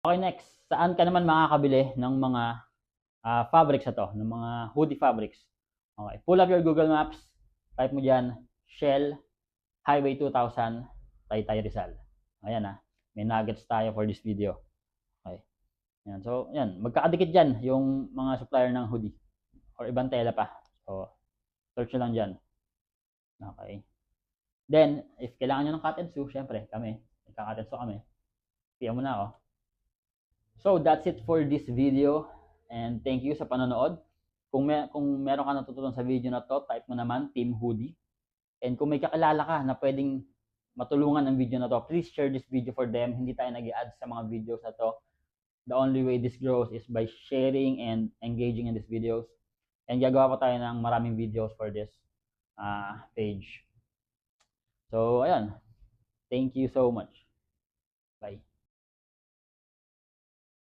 Okay, next. Saan ka naman makakabili ng mga fabrics na to, ng mga hoodie fabrics? Okay, pull up your Google Maps, type mo dyan, Shell, Highway 2000, Taytay Rizal. Ayan may nuggets tayo for this video. Okay. Yan. So, yan. Magkakadikit dyan yung mga supplier ng hoodie or ibang tela pa. So, search nyo lang dyan. Okay. Then, if kailangan nyo ng cut and sew, syempre, kami. Nagka-cut and sew kami. PM mo na ako. So, that's it for this video. And thank you sa panonood. Kung meron ka natutunan sa video na to, type mo naman, Team Hoodie. And kung may kakilala ka na pwedeng matulungan ng video na to, please share this video for them. Hindi tayo nag-i-add sa mga videos na to. The only way this grows is by sharing and engaging in these videos. And gagawa pa tayo ng maraming videos for this page. So, ayan. Thank you so much. Bye.